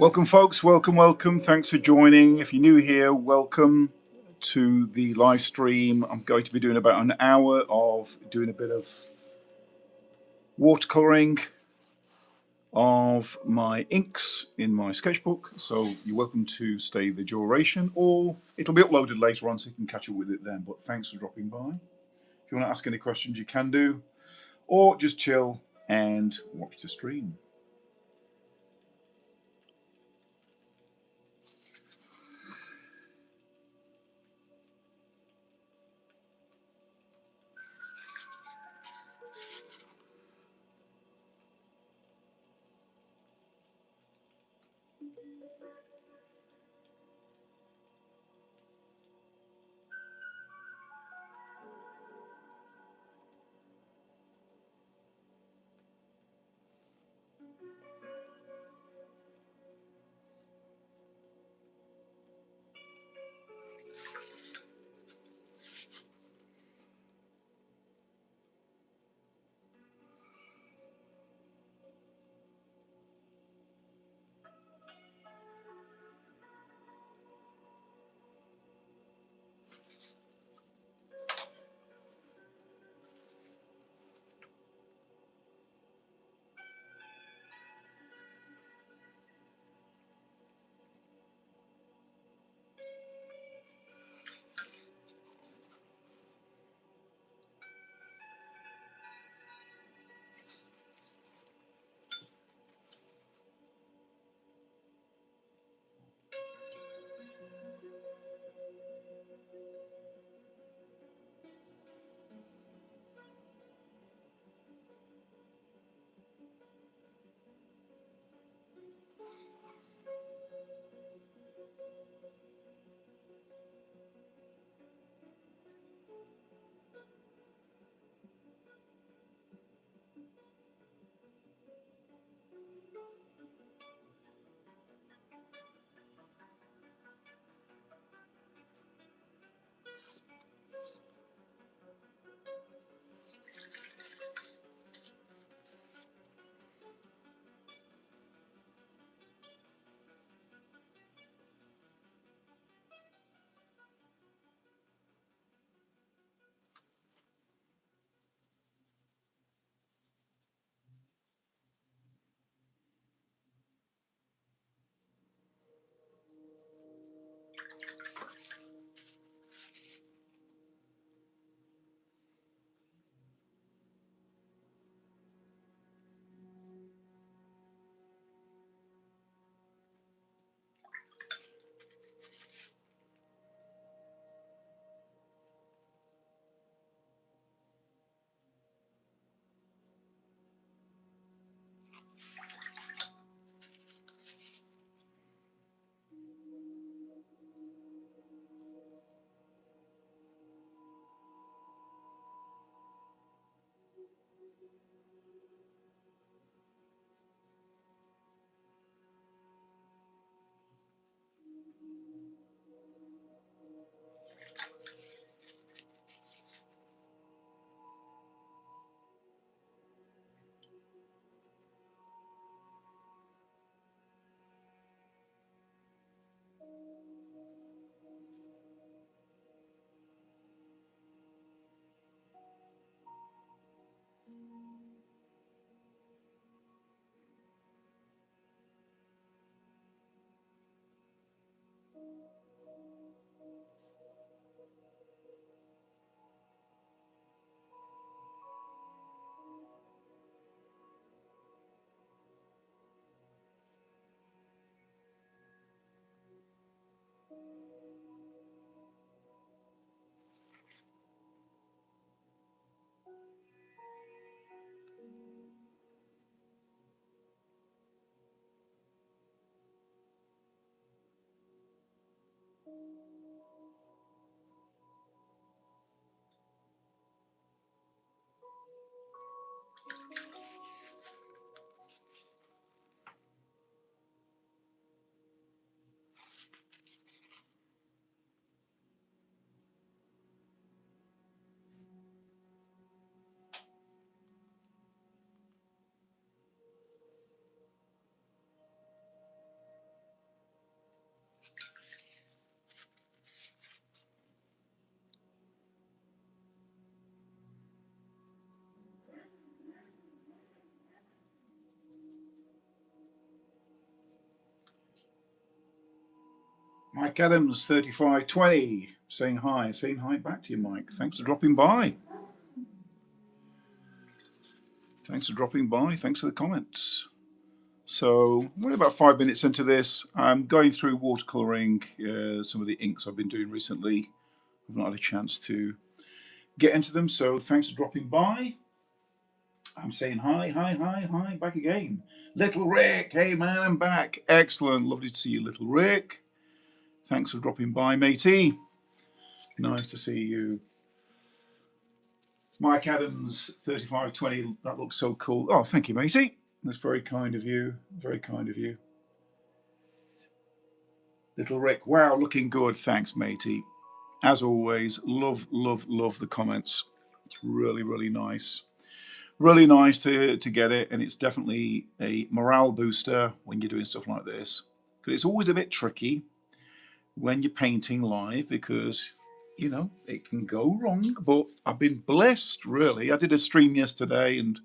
Welcome, folks. Welcome, welcome. Thanks for joining. If you're new here, welcome to the live stream. I'm going to be doing about an hour of doing a bit of watercolouring of my inks in my sketchbook. So you're welcome to stay the duration, or it'll be uploaded later on so you can catch up with it then. But thanks for dropping by. If you want to ask any questions, you can do, or just chill and watch the stream. Mike Adams, 3520, saying hi back to you, Mike. Thanks for dropping by. Thanks for dropping by. Thanks for the comments. So we're about 5 minutes into this. I'm going through watercolouring, some of the inks I've been doing recently. I've not had a chance to get into them, so thanks for dropping by. I'm saying hi, back again. Little Rick, hey man, I'm back. Excellent, lovely to see you, Little Rick. Thanks for dropping by, matey. Nice to see you. Mike Adams, 3520, that looks so cool. Oh, thank you, matey. That's very kind of you. Very kind of you. Little Rick, wow, looking good. Thanks, matey. As always, love the comments. It's really, really nice. Really nice to get it, and it's definitely a morale booster when you're doing stuff like this. Because it's always a bit tricky when you're painting live because, you know, it can go wrong. But I've been blessed, really. I did a stream yesterday, and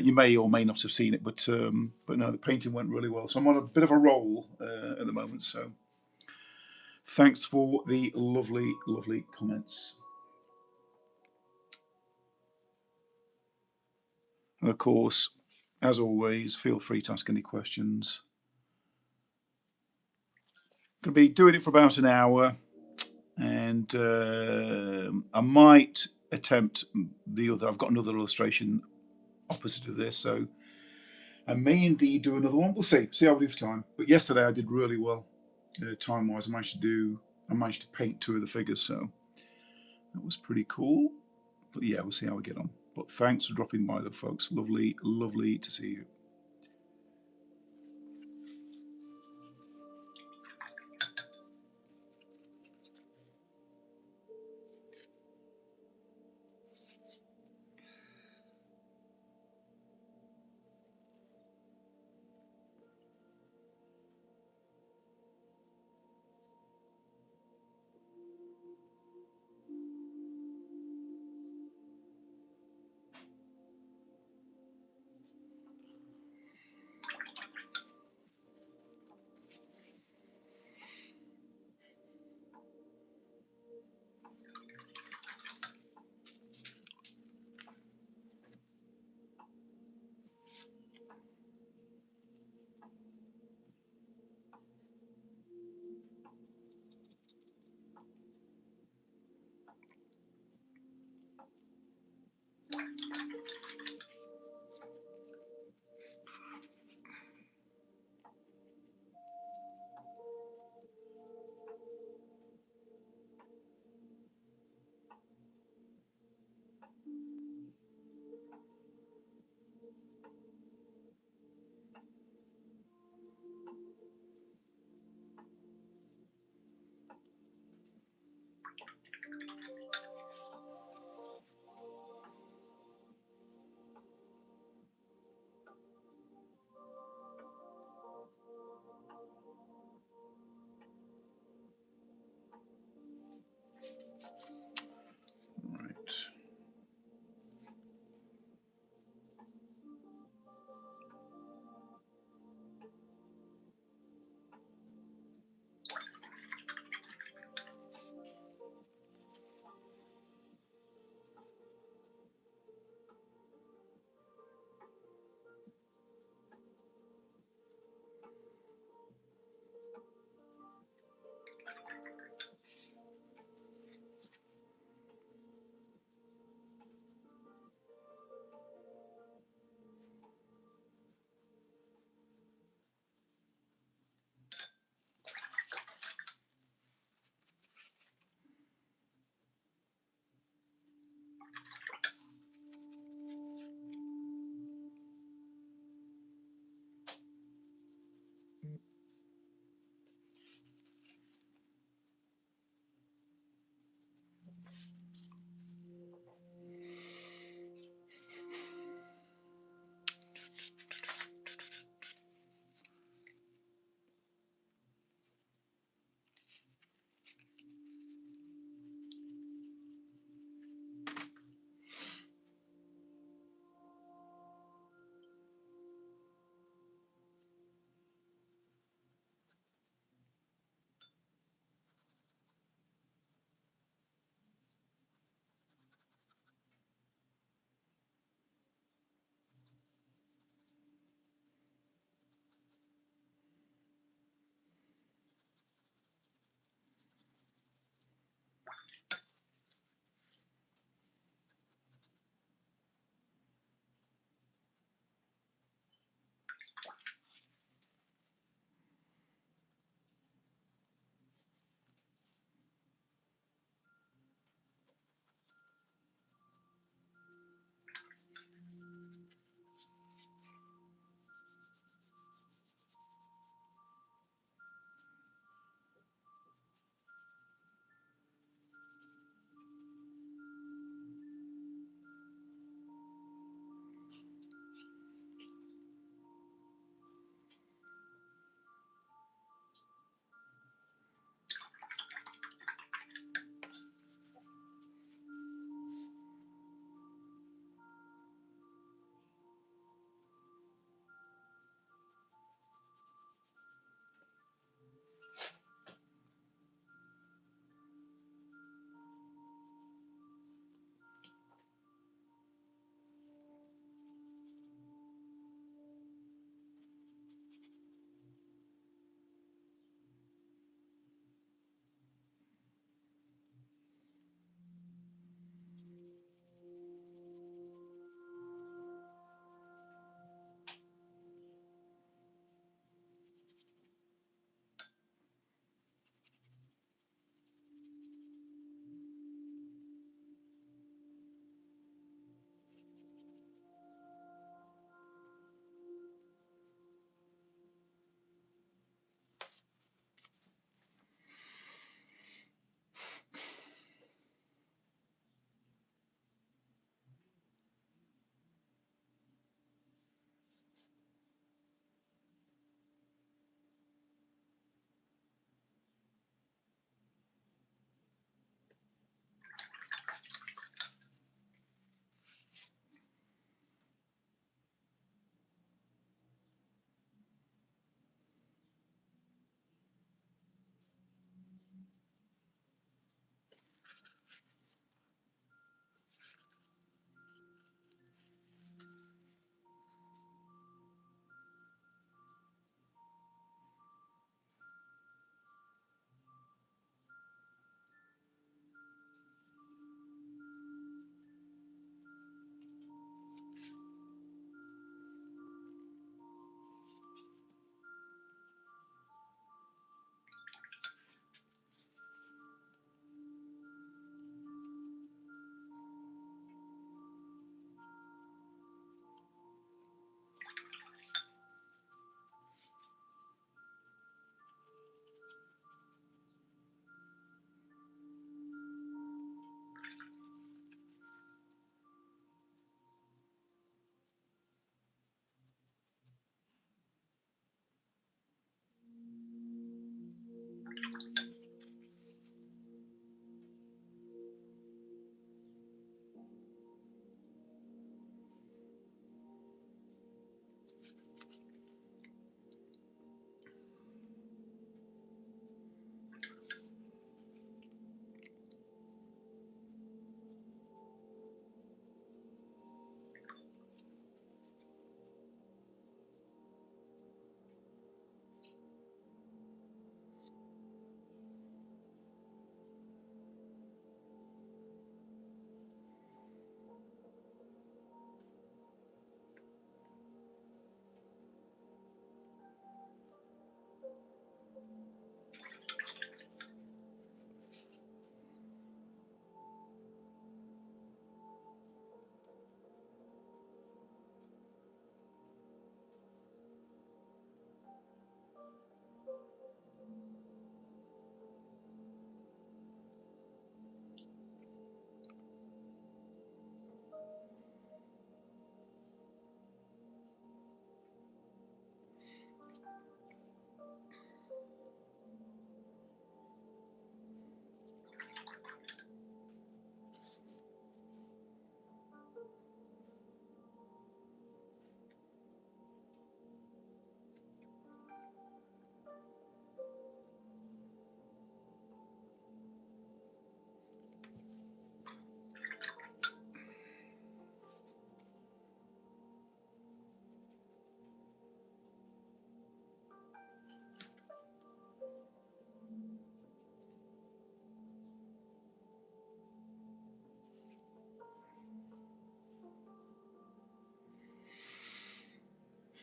you may or may not have seen it, but no, the painting went really well. So I'm on a bit of a roll at the moment. So thanks for the lovely comments. And of course, as always, feel free to ask any questions. Going to be doing it for about an hour, and I might attempt the other. I've got another illustration opposite of this, so I may indeed do another one. We'll see how we do for time. But yesterday I did really well, time-wise. I managed to paint two of the figures, so that was pretty cool. But yeah, we'll see how we get on. But thanks for dropping by, though, folks. Lovely to see you.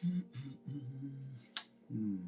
Hmm. Think about that.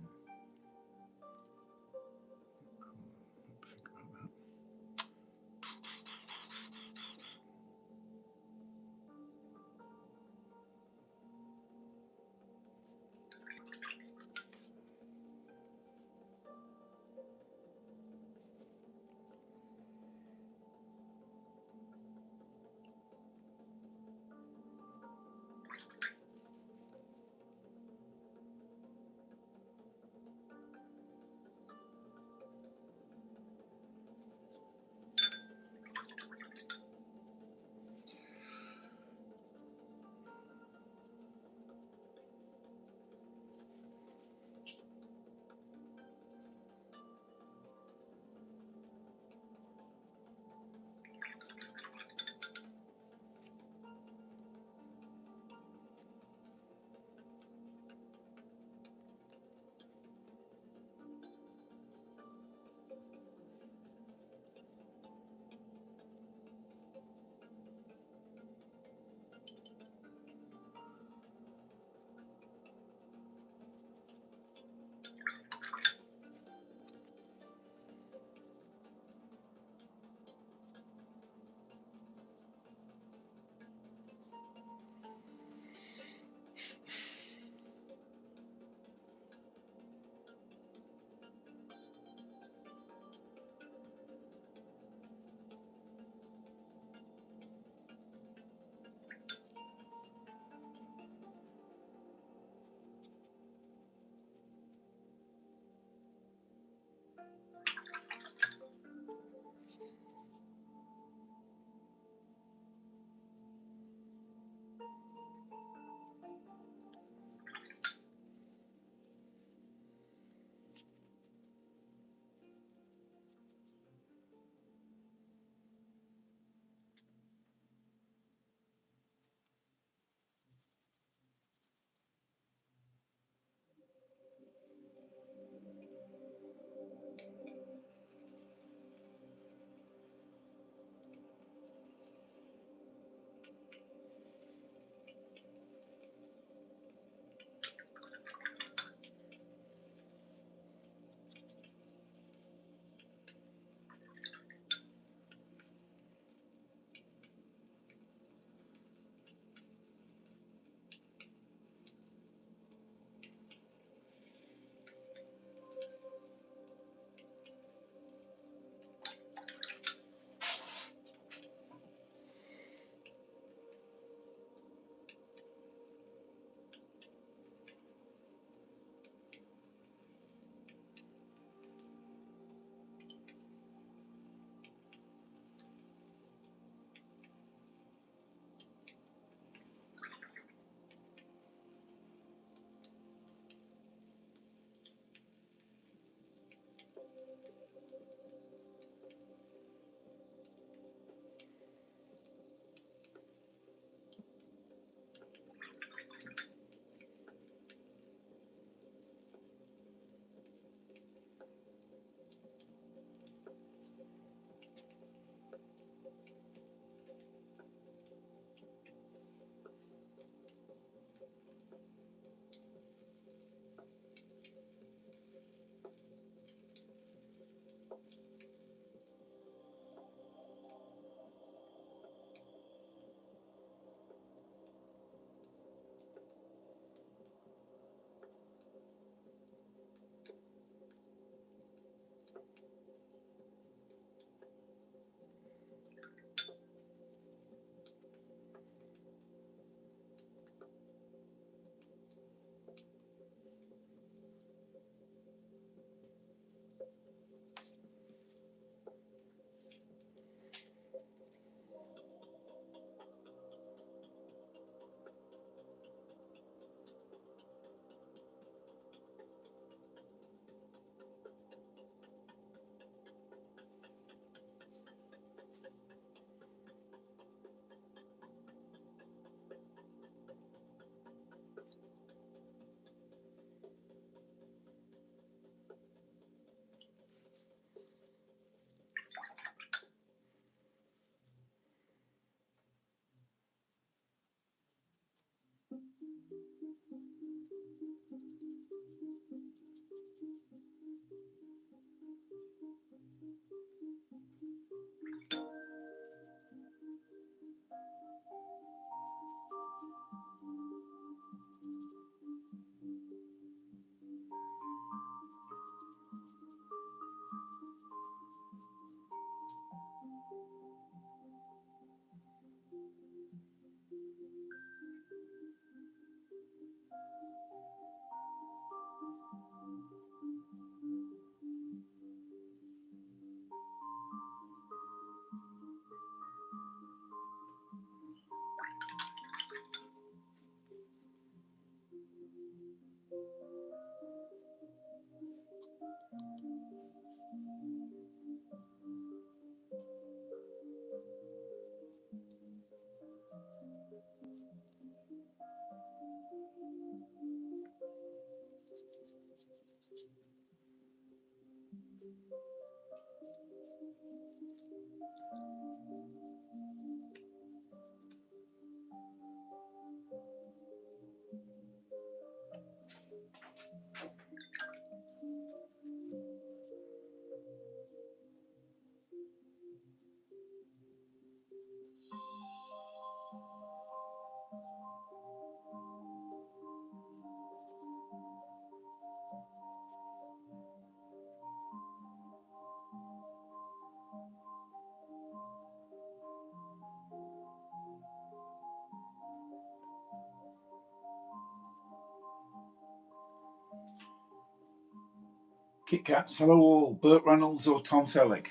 Kit Kats, hello all. Burt Reynolds or Tom Selleck?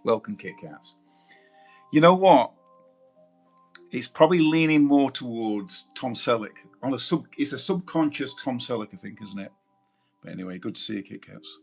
Welcome, Kit Kats. You know what? It's probably leaning more towards Tom Selleck. It's a subconscious Tom Selleck, I think, isn't it? But anyway, good to see you, Kit Kats.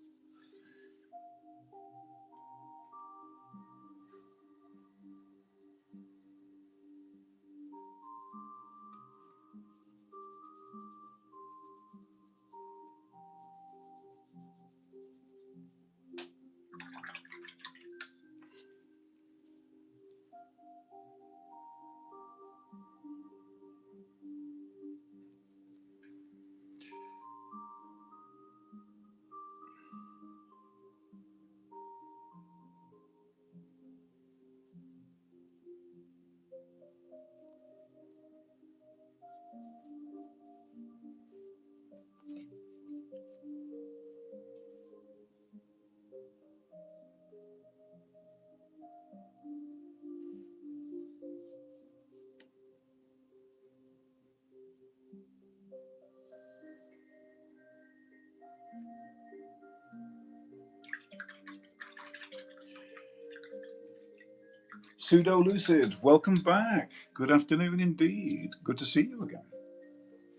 Pseudo Lucid, welcome back. Good afternoon indeed. Good to see you again.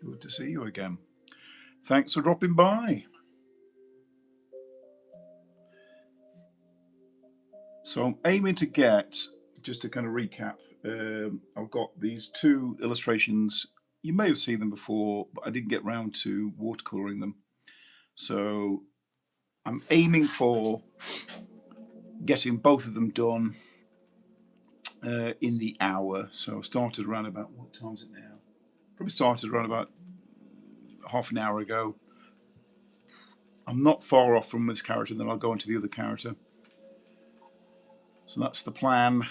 Good to see you again. Thanks for dropping by. So I'm aiming to get, just to kind of recap, I've got these two illustrations. You may have seen them before, but I didn't get round to watercolouring them. So I'm aiming for getting both of them done in the hour. So I started around about, what time is it now? Probably started around about half an hour ago. I'm not far off from this character, then I'll go into the other character. So that's the plan.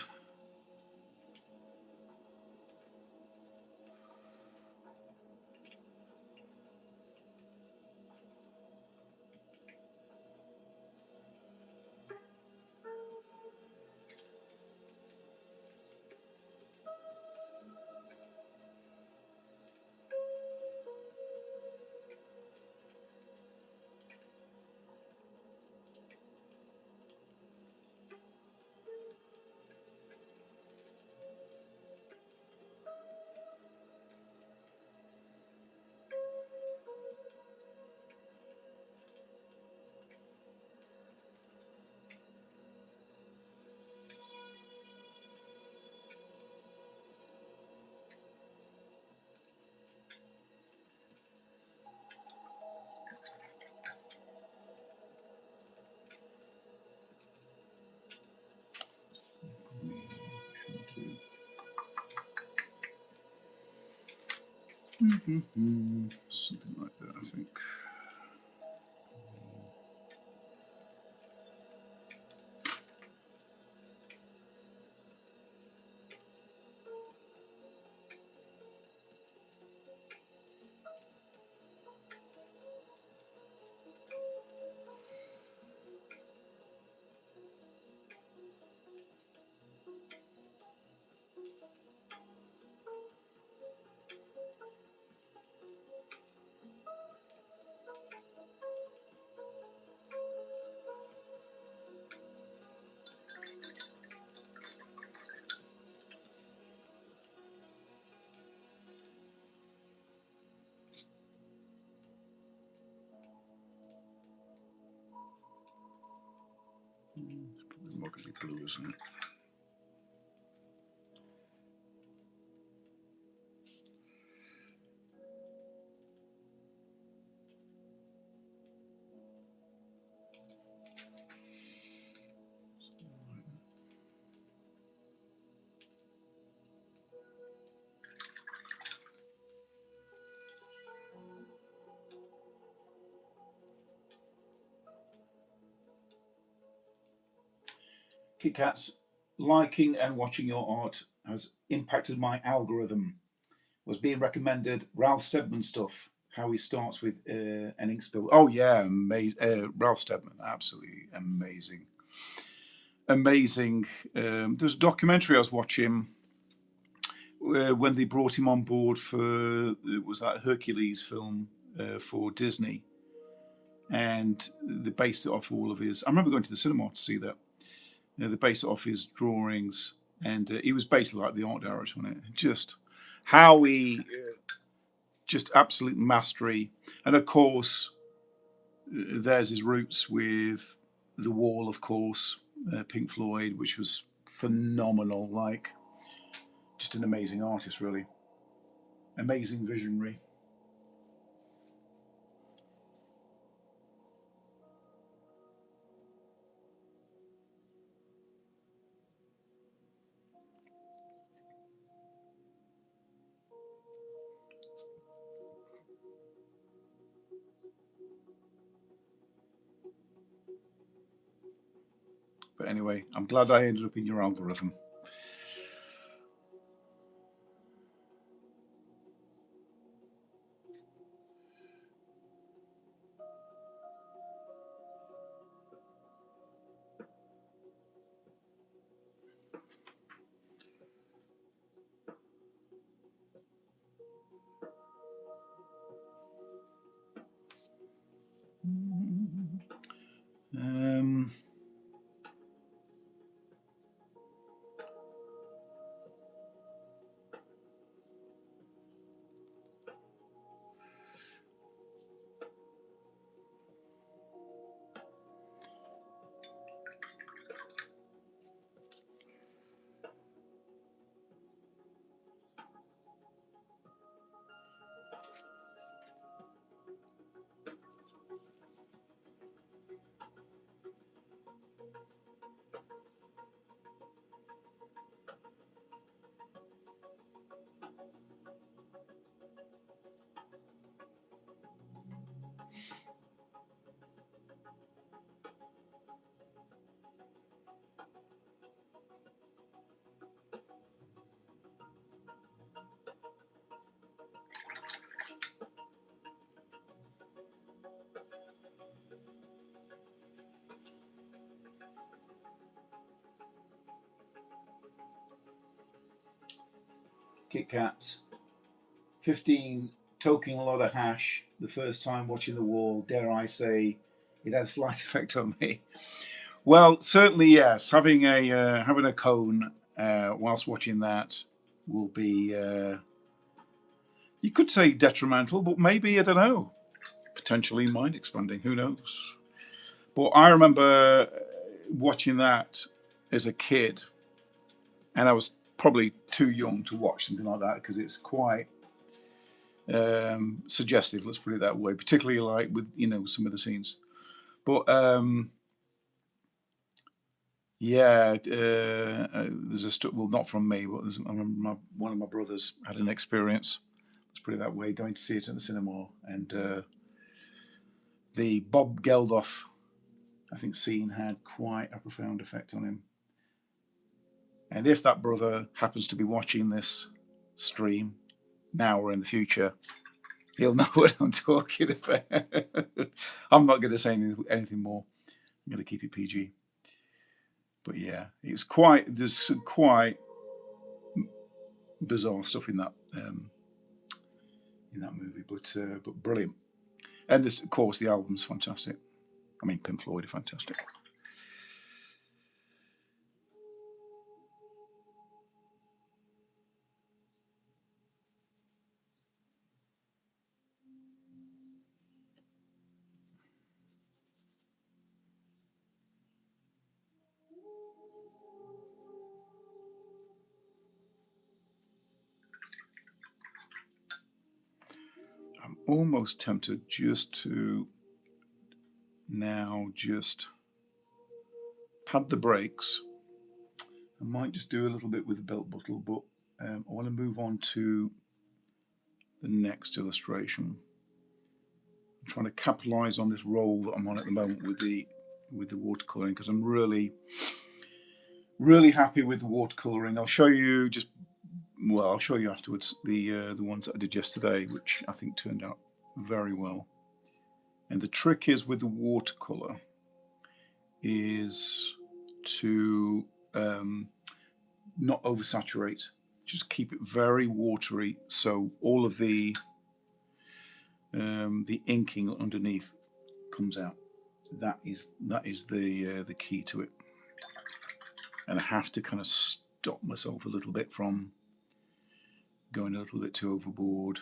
Something like that, I think. It's probably more going to be blue, isn't it? Kit Kats, liking and watching your art has impacted my algorithm. Was being recommended Ralph Steadman stuff. How he starts with an ink spill. Oh yeah, amazing. Ralph Steadman, absolutely amazing, amazing. There's a documentary I was watching when they brought him on board for it was that Hercules film for Disney, and they based it off all of his. I remember going to the cinema to see that. They based it off his drawings, and he was basically like the art director on it. Just how he, just absolute mastery, and of course, there's his roots with The Wall, of course, Pink Floyd, which was phenomenal. Like, just an amazing artist, really. Amazing visionary. But anyway, I'm glad I ended up in your algorithm. Um, Kit Kats. 15, toking a lot of hash. The first time watching The Wall, dare I say, it had a slight effect on me. Well, certainly yes. Having a cone whilst watching that will be, you could say, detrimental, but maybe, I don't know, potentially mind expanding. Who knows? But I remember watching that as a kid, and I was probably too young to watch something like that because it's quite suggestive. Let's put it that way. Particularly like with some of the scenes. But yeah, there's well, not from me, but I remember one of my brothers had an experience. Let's put it that way. Going to see it at the cinema, and the Bob Geldof, I think, scene had quite a profound effect on him. And if that brother happens to be watching this stream now or in the future, he'll know what I'm talking about. I'm not going to say anything more. I'm going to keep it PG. But yeah, there's some quite bizarre stuff in that movie, but brilliant. And this, of course, the album's fantastic. I mean, Pink Floyd are fantastic. I'm almost tempted just to now just pad the brakes. I might just do a little bit with the belt buckle, but I want to move on to the next illustration. I'm trying to capitalize on this roll that I'm on at the moment with the watercoloring, because I'm really happy with the watercoloring. I'll show you I'll show you afterwards the ones that I did yesterday, which I think turned out very well. And the trick is with the watercolor is to not oversaturate. Just keep it very watery, so all of the inking underneath comes out. That is the key to it. And I have to kind of stop myself a little bit from going a little bit too overboard.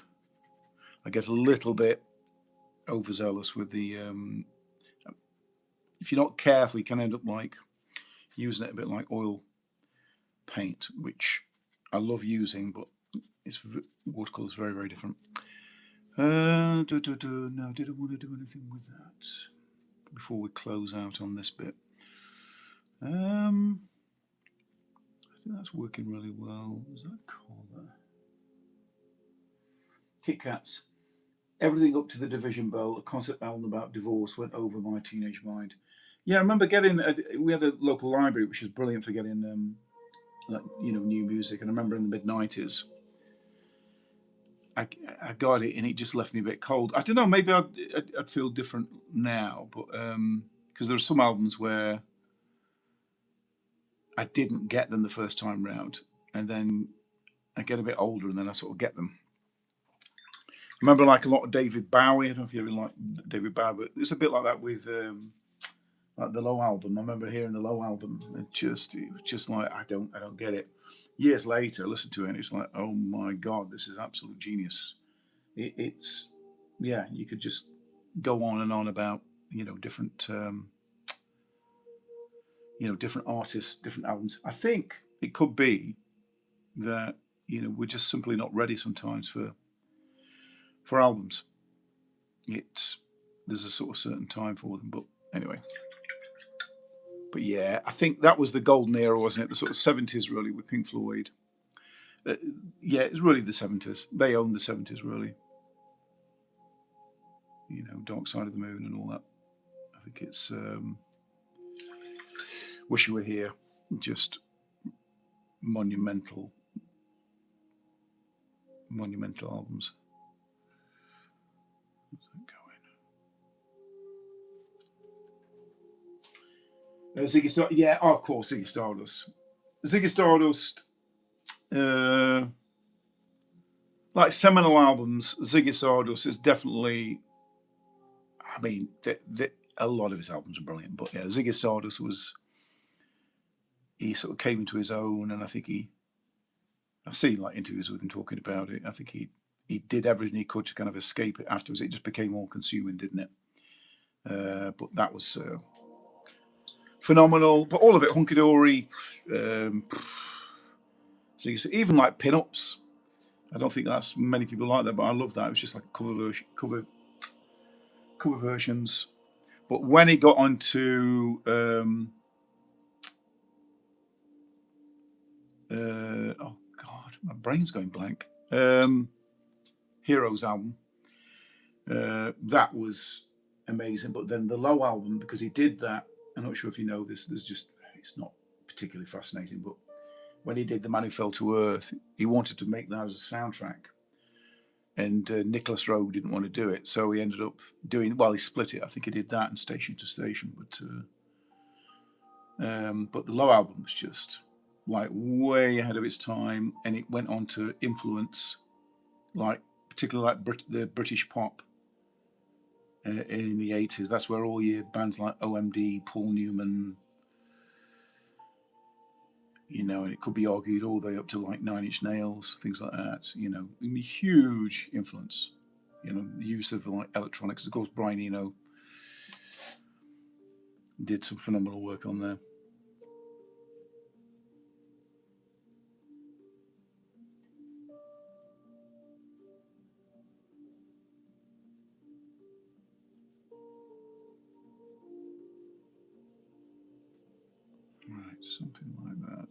I get a little bit overzealous with the. If you're not careful, you can end up like using it a bit like oil paint, which I love using, but it's watercolor is very, very different. No, did I want to do anything with that before we close out on this bit? I think that's working really well. What was that colour? Kit Kats. Everything up to the Division Bell, a concept album about divorce, went over my teenage mind. Yeah, I remember getting. We had a local library which was brilliant for getting, new music. And I remember in the mid-90s, I got it, and it just left me a bit cold. I don't know. Maybe I'd feel different now, but because there are some albums where I didn't get them the first time round, and then I get a bit older, and then I sort of get them. I remember like a lot of David Bowie. I don't know if you ever like David Bowie, but it's a bit like that with like the Low album. I remember hearing the Low album, and it was just like I don't get it. Years later, I listened to it, and it's like, oh my god, this is absolute genius. It's yeah, you could just go on and on about different different artists, different albums. I think it could be that we're just simply not ready sometimes for albums. There's a sort of certain time for them, but anyway. But yeah, I think that was the golden era, wasn't it? The sort of 70s, really, with Pink Floyd. Yeah, it's really the 70s. They owned the 70s, really. Dark Side of the Moon and all that. I think it's Wish You Were Here. Just monumental albums. How's that going? Ziggy Stardust. Yeah, of course, Ziggy Stardust. Ziggy Stardust. Like seminal albums, Ziggy Stardust is definitely. I mean, a lot of his albums are brilliant, but yeah, Ziggy Stardust was. He sort of came into his own, and I think I've seen like interviews with him talking about it. I think he did everything he could to kind of escape it afterwards. It just became all consuming, didn't it? But that was phenomenal. But all of it hunky dory. So even like pin-ups. I don't think that's many people like that, but I love that. It was just like cover versions. But when it got onto oh god, my brain's going blank. Heroes album. That was amazing. But then the Low album, because he did that, I'm not sure if you know this, it's not particularly fascinating, but when he did The Man Who Fell to Earth, he wanted to make that as a soundtrack. And Nicholas Rowe didn't want to do it, so he ended up doing. Well, he split it. I think he did that and Station to Station, but the Low album was just like way ahead of its time, and it went on to influence, like particularly like the British pop in the 80s. That's where all your bands like OMD, Paul Newman, and it could be argued all the way up to like Nine Inch Nails, things like that. Huge influence. The use of like electronics. Of course, Brian Eno did some phenomenal work on there. Right, something like that.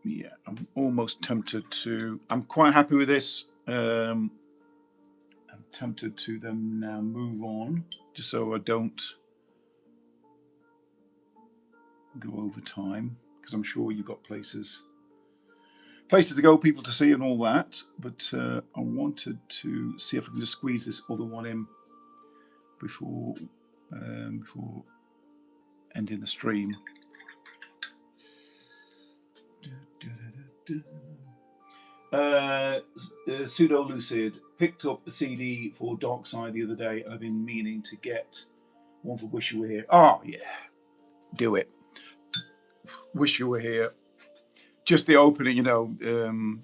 Yeah, I'm almost tempted to. I'm quite happy with this. I'm tempted to then now move on, just so I don't go over time, because I'm sure you've got places to go, people to see, and all that. But I wanted to see if I can just squeeze this other one in before ending the stream. Pseudo Lucid picked up a CD for Dark Side the other day, and I've been meaning to get one for Wish You Were Here. Oh yeah, do it. Wish You Were Here. Just the opening, Shine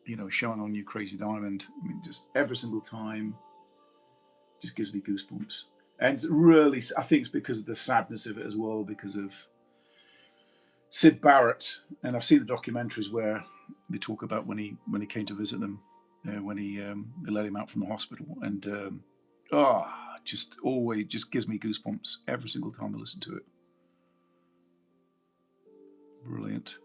On You Crazy Diamond. I mean, just every single time, just gives me goosebumps. And really, I think it's because of the sadness of it as well, because of Sid Barrett. And I've seen the documentaries where they talk about when he came to visit them, when they let him out from the hospital, and just always just gives me goosebumps every single time I listen to it. Brilliant.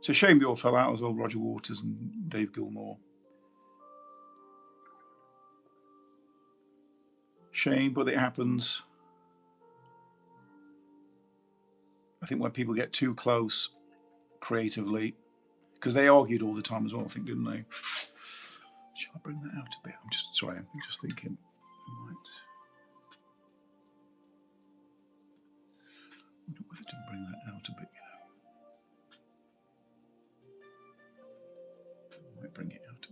It's a shame they all fell out as well, Roger Waters and Dave Gilmour. Shame, but it happens. I think when people get too close creatively, because they argued all the time as well, I think, didn't they? Shall I bring that out a bit? I'm just thinking. Right. I wonder whether to bring that out a bit, I might bring it out a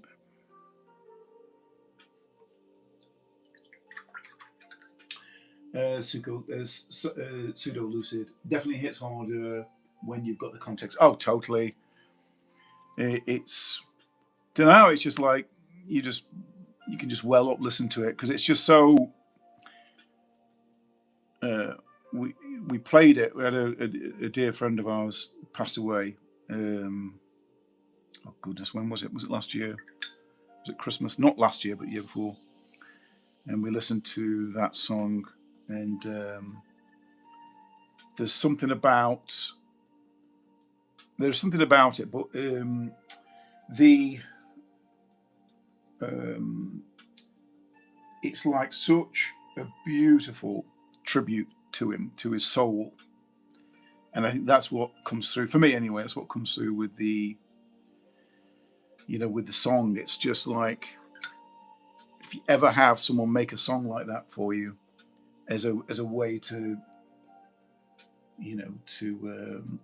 bit. Pseudo Lucid definitely hits harder when you've got the context. Oh, totally. It's, don't know. It's just like you can just well up listen to it because it's just so. We played it. We had a dear friend of ours passed away. Oh goodness, when was it? Was it last year? Was it Christmas? Not last year, but the year before. And we listened to that song, and there's something about it, but it's like such a beautiful tribute to him, to his soul, and I think that's what comes through for me anyway. That's what comes through with the song. It's just like, if you ever have someone make a song like that for you as a way to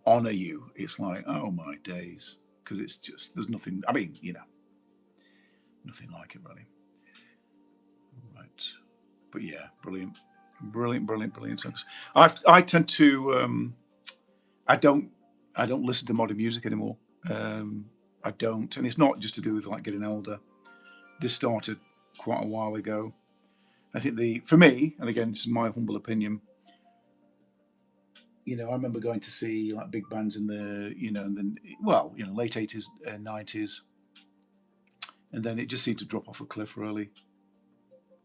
honor you, it's like, oh my days, because it's just, there's nothing, I mean, nothing like it really. Right. But yeah, brilliant songs. I tend to I don't listen to modern music anymore. I don't, and it's not just to do with like getting older. This started quite a while ago. I think for me, and again, this is my humble opinion, I remember going to see like big bands in the late 80s and 90s, and then it just seemed to drop off a cliff really.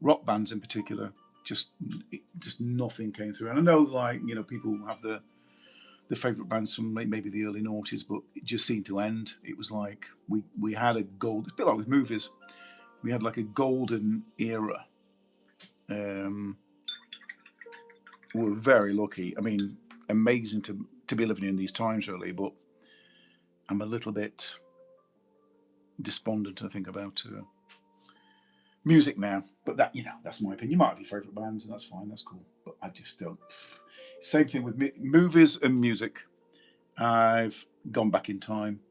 Rock bands in particular, just nothing came through. And I know, like, people have the favourite bands from maybe the early noughties, but it just seemed to end. It was like we had a gold. It's a bit like with movies. We had like a golden era. We're very lucky. I mean, amazing to be living in these times, really. But I'm a little bit despondent, I think, about music now. But that's my opinion. You might have your favourite bands, and that's fine. That's cool. But I just don't. Same thing with movies and music. I've gone back in time,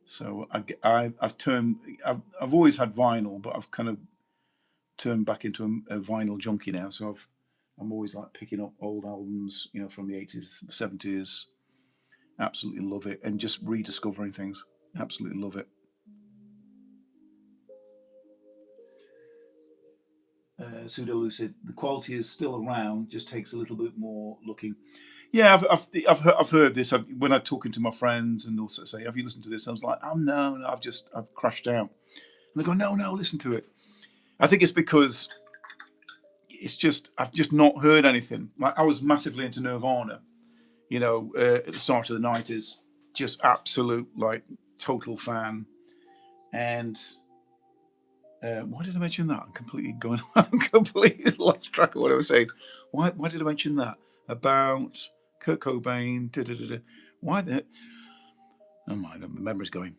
so I've always had vinyl, but I've kind of turned back into a vinyl junkie now. So I'm always like picking up old albums, from the 80s, the 70s. Absolutely love it, and just rediscovering things. Absolutely love it. Pseudo Lucid. The quality is still around, just takes a little bit more looking. Yeah, I've heard this when I'm talking to my friends, and also say, "Have you listened to this?" I was like, "Oh no, I've crashed out." And they go, "No, listen to it." I think it's because I've just not heard anything. Like, I was massively into Nirvana, at the start of the 90s, just absolute like total fan. And why did I mention that? I'm completely going. I'm completely lost track of what I was saying. Why did I mention that about Kurt Cobain? Why the? Oh my memory's going.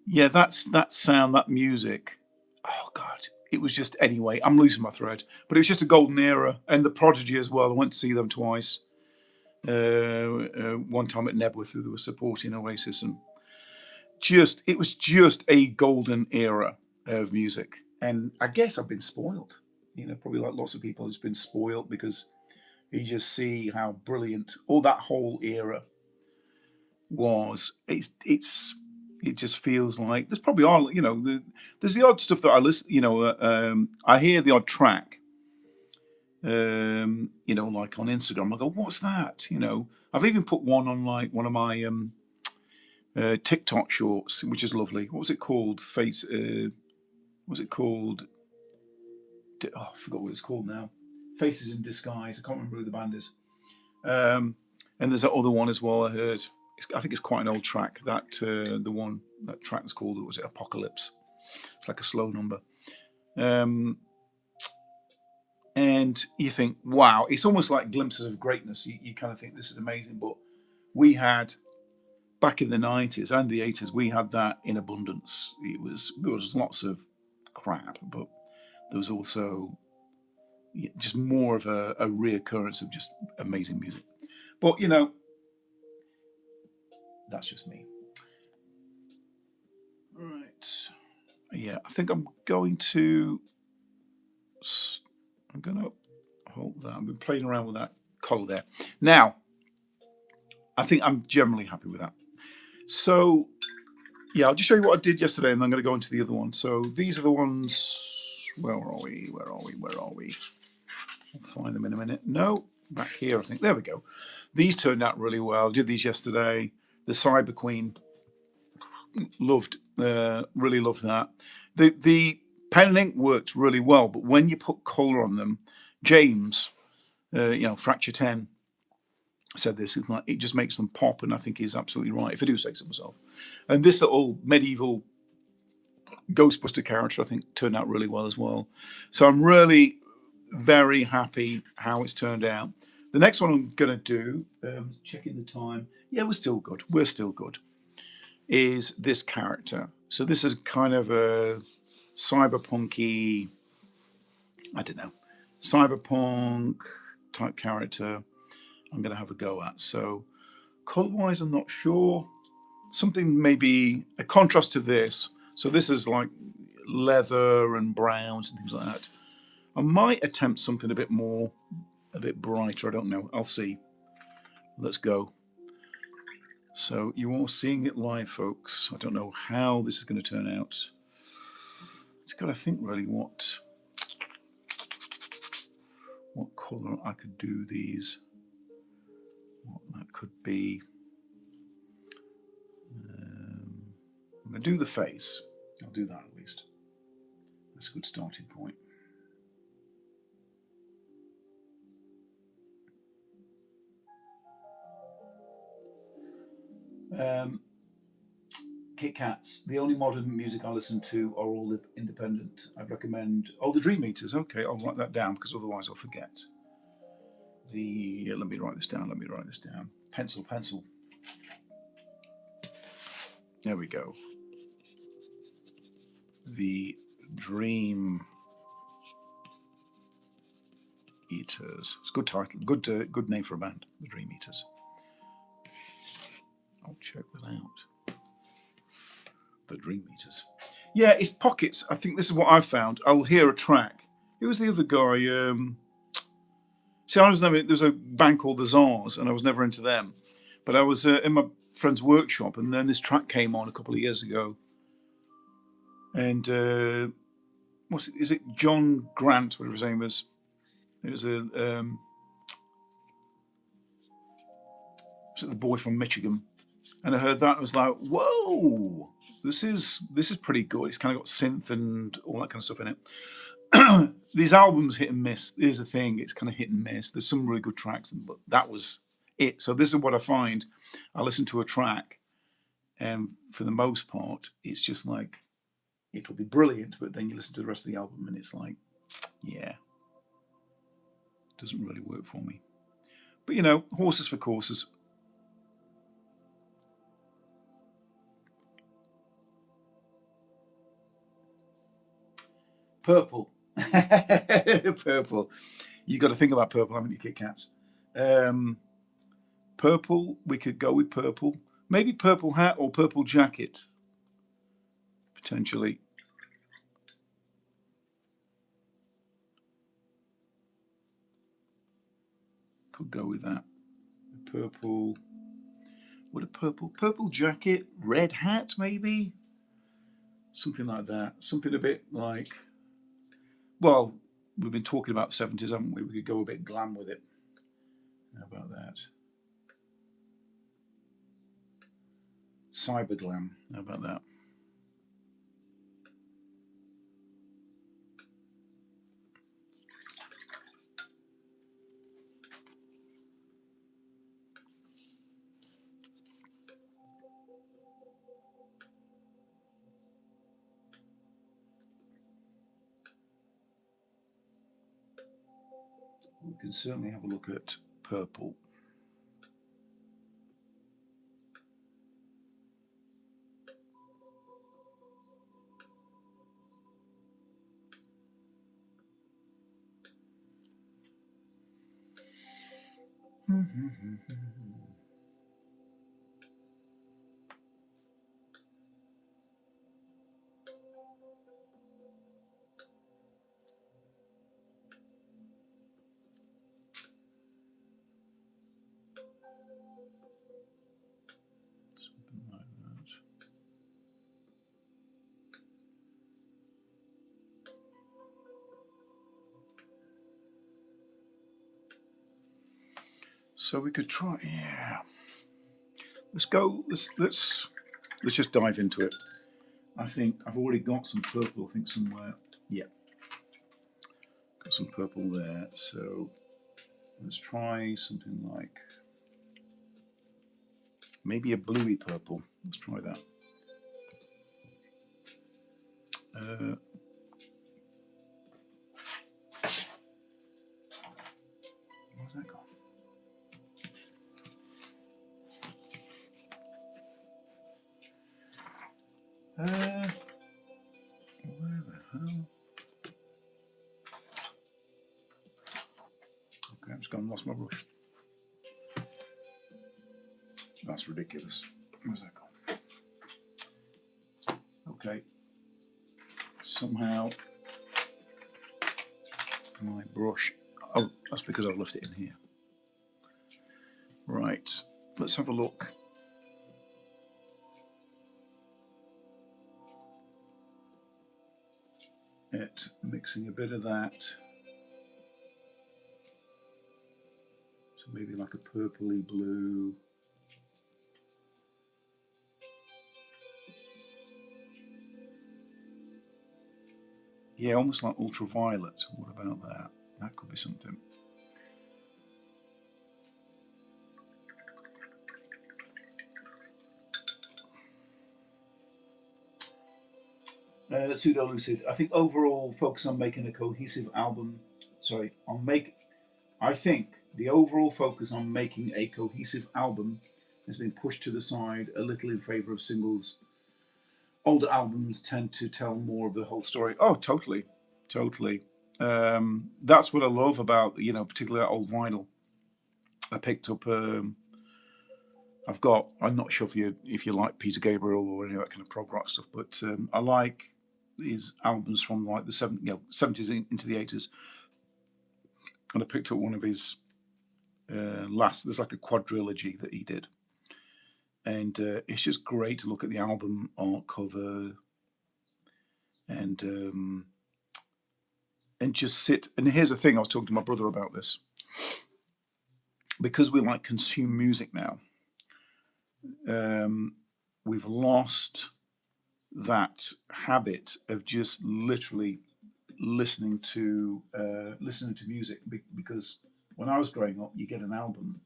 Yeah, that sound, that music. Oh God, it was just, anyway. I'm losing my thread, but it was just a golden era, and the Prodigy as well. I went to see them twice. one time at Nebworth, who were supporting Oasis, and it was just a golden era of music. And I guess I've been spoiled. Probably like lots of people, it's been spoiled because you just see how brilliant all that whole era was. It just feels like there's probably all there's the odd stuff that I listen. I hear the odd track. Like on Instagram, I go, "What's that?" I've even put one on like one of my TikTok shorts, which is lovely. What was it called? Face. What was it called? I forgot what it's called now. Faces in Disguise. I can't remember who the band is. And there's that other one as well. I heard. I think it's quite an old track. That track is called. Was it Apocalypse? It's like a slow number. And you think, wow, it's almost like glimpses of greatness. You kind of think this is amazing. But we had back in the 90s and the 80s, we had that in abundance. There was lots of crap, but there was also just more of a reoccurrence of just amazing music. But that's just me. Right. Yeah, I think I'm going to hold that. I've been playing around with that color there. Now, I think I'm generally happy with that. So, yeah, I'll just show you what I did yesterday, and I'm going to go into the other one. So these are the ones. Where are we? I'll find them in a minute. No, back here, I think. There we go. These turned out really well. I did these yesterday. The Cyber Queen. Really loved that. The pen and ink worked really well, but when you put colour on them, James, Fracture 10, said this, it just makes them pop, and I think he's absolutely right, if I do say so myself. And this little medieval Ghostbuster character, I think, turned out really well as well. So I'm really very happy how it's turned out. The next one I'm going to do, checking the time, yeah, we're still good, is this character. So this is kind of a cyberpunky, I don't know, cyberpunk type character I'm going to have a go at. So color-wise, I'm not sure. Something maybe a contrast to this. So this is like leather and browns and things like that. I might attempt something a bit brighter. I don't know. I'll see. Let's go. So you are seeing it live, folks. I don't know how this is going to turn out. It's got to think really what colour I could do these. What that could be. I'm going to do the face. I'll do that at least. That's a good starting point. Kit Kats. The only modern music I listen to are all independent. I'd recommend. Oh, the Dream Eaters. Okay, I'll write that down because otherwise I'll forget. Let me write this down. Pencil. There we go. The Dream Eaters. It's a good title. Good name for a band. The Dream Eaters. I'll check that out. The Dream Eaters. Yeah, it's pockets. I think this is what I found. I'll hear a track. Who was the other guy? There's a band called the Czars, and I was never into them. But I was in my friend's workshop, and then this track came on a couple of years ago. And is it John Grant, whatever his name was? It was the boy from Michigan. And I heard that, and I was like, whoa, this is pretty good. It's kind of got synth and all that kind of stuff in it. These albums hit and miss. Here's the thing, it's kind of hit and miss. There's some really good tracks, but that was it. So this is what I find. I listen to a track, and for the most part, it's just like, it'll be brilliant, but then you listen to the rest of the album, and it's like, yeah, doesn't really work for me. But horses for courses. Purple. Purple. You've got to think about purple, haven't you, Kit Kats? Purple, we could go with purple. Maybe purple hat or purple jacket, potentially. Could go with that. Purple. What a purple jacket, red hat, maybe? Something like that. Something a bit like, well, we've been talking about 70s, haven't we? We could go a bit glam with it. How about that? Cyber glam. How about that? We can certainly have a look at purple. So we could try, yeah. Let's go. Let's just dive into it. I think I've already got some purple. I think somewhere. Yeah, got some purple there. So let's try something like maybe a bluey purple. Let's try that. Where's that gone? Where the hell? Okay, I've just gone and lost my brush. That's ridiculous. Where's that gone? Okay. Somehow my brush. Oh, that's because I've left it in here. Right. Let's have a look. At mixing a bit of that. So maybe like a purpley blue. Yeah, almost like ultraviolet. What about that? That could be something. Pseudo lucid. I think overall focus on making a cohesive album. Sorry, I think the overall focus on making a cohesive album has been pushed to the side a little in favor of singles. Older albums tend to tell more of the whole story. Oh, totally, totally. That's what I love about particularly that old vinyl. I picked up. I'm not sure if you like Peter Gabriel or any of that kind of prog rock stuff, but I like these albums from like the 70s into the 80s. And I picked up one of his last. There's like a quadrilogy that he did, and it's just great to look at the album art cover and just sit. And here's the thing: I was talking to my brother about this because we like consume music now. We've lost that habit of just literally listening to music, because when I was growing up, you get an album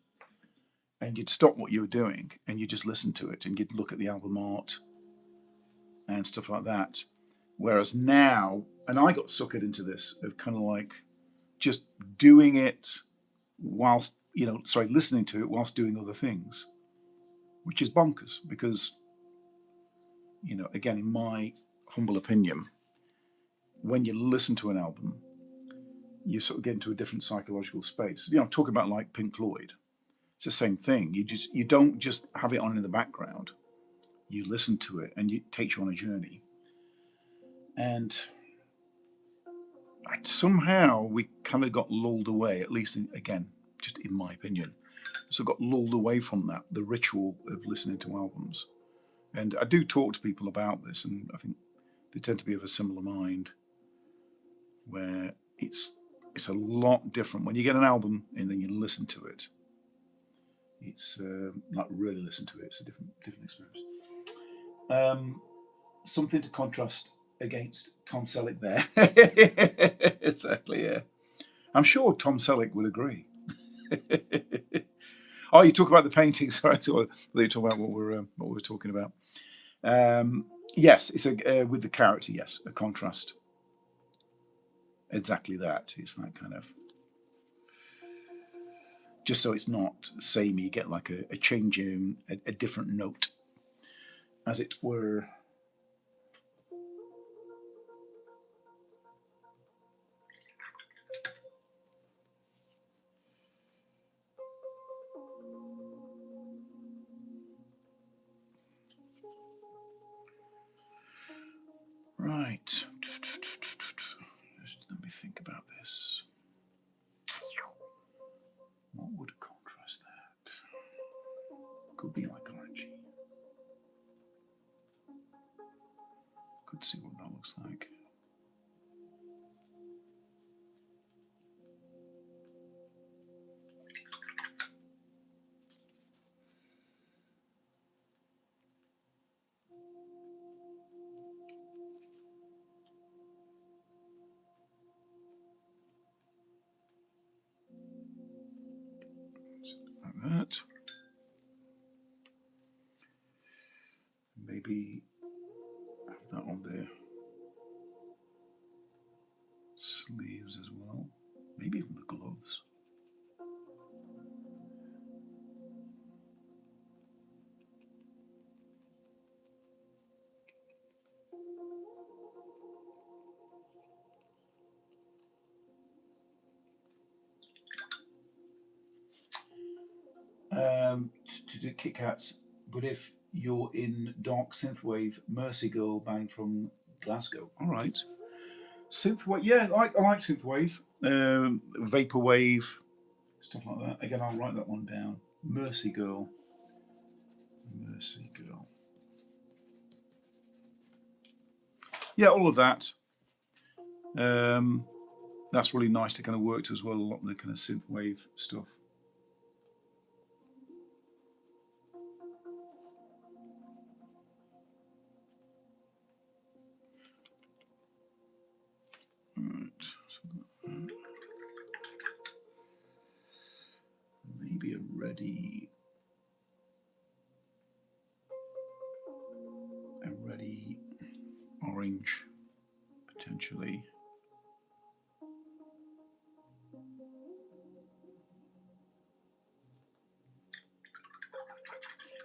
and you'd stop what you were doing and you just listen to it and you'd look at the album art and stuff like that. Whereas now, and I got suckered into this of kind of like just doing it whilst listening to it whilst doing other things, which is bonkers because again, in my humble opinion, when you listen to an album, you sort of get into a different psychological space. I'm talking about like Pink Floyd. it's the same thing. You don't just have it on in the background. You listen to it, and it takes you on a journey. And somehow we kind of got lulled away, at least again, just in my opinion. So got lulled away from that, the ritual of listening to albums. And I do talk to people about this, and I think they tend to be of a similar mind, where it's a lot different when you get an album and then you listen to it. It's like really listen to it. It's a different experience. Something to contrast against Tom Selleck there. Exactly. Yeah, I'm sure Tom Selleck would agree. Oh, you talk about the paintings. Sorry, I thought you talk about what we're talking about. Yes, it's with the character. Yes, a contrast. Exactly that. It's that kind of, just so it's not samey. You get like a change in a different note, as it were. Right. Let me think about this. What would contrast that? Could be like orangey. Could see what that looks like. Like that. Maybe have that on there. Sleeves as well. Maybe even the gloves. To do Kit Kats, but if you're in dark synthwave, Mercy Girl band from Glasgow. All right, synthwave. Yeah, I like synthwave, vaporwave, stuff like that. Again, I'll write that one down. Mercy Girl. Mercy Girl. Yeah, all of that. That's really nice to kind of work to as well. A lot of the kind of synthwave stuff. Right. So maybe a ready orange potentially.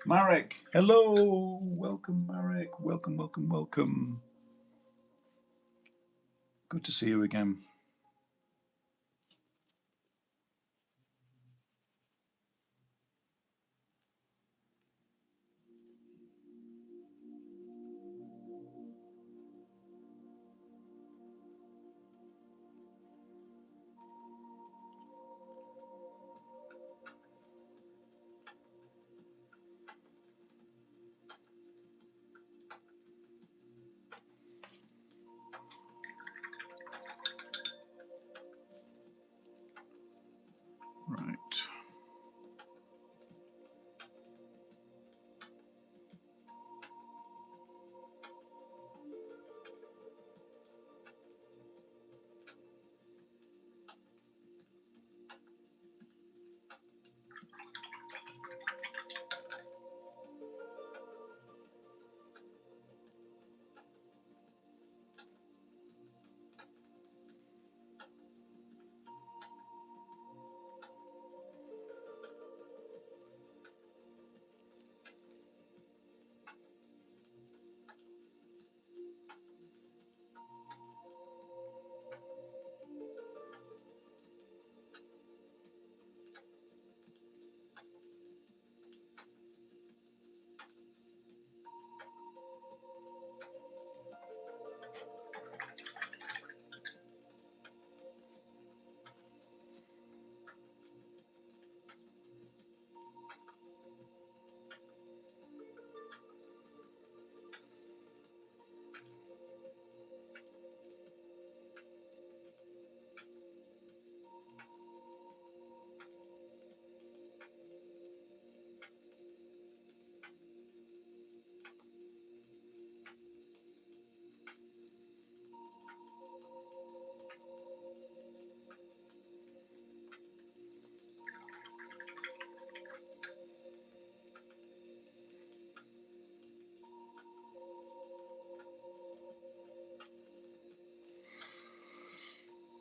Marek, hello, welcome, Marek, welcome. Good to see you again.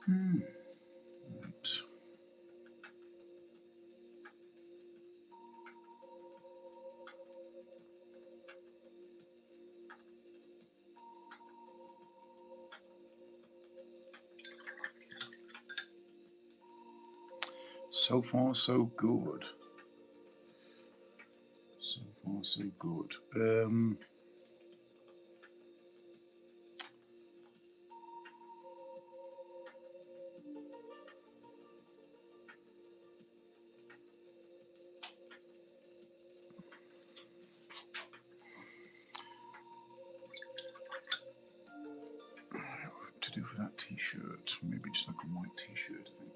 Right. So far, so good. So far, so good. What to do for that t-shirt? Maybe just like a white t-shirt, I think.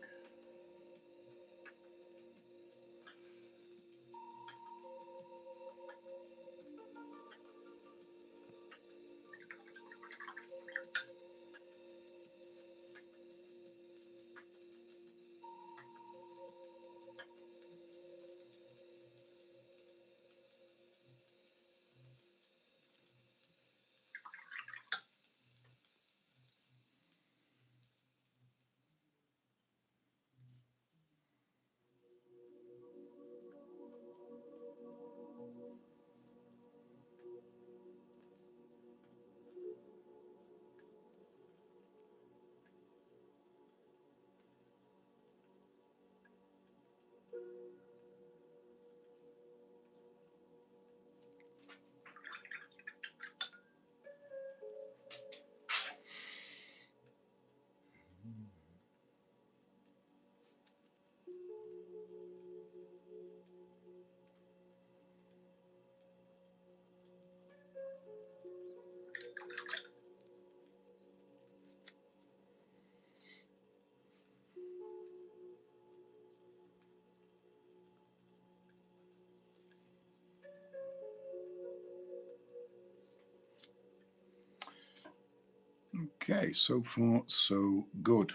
Okay, so far so good.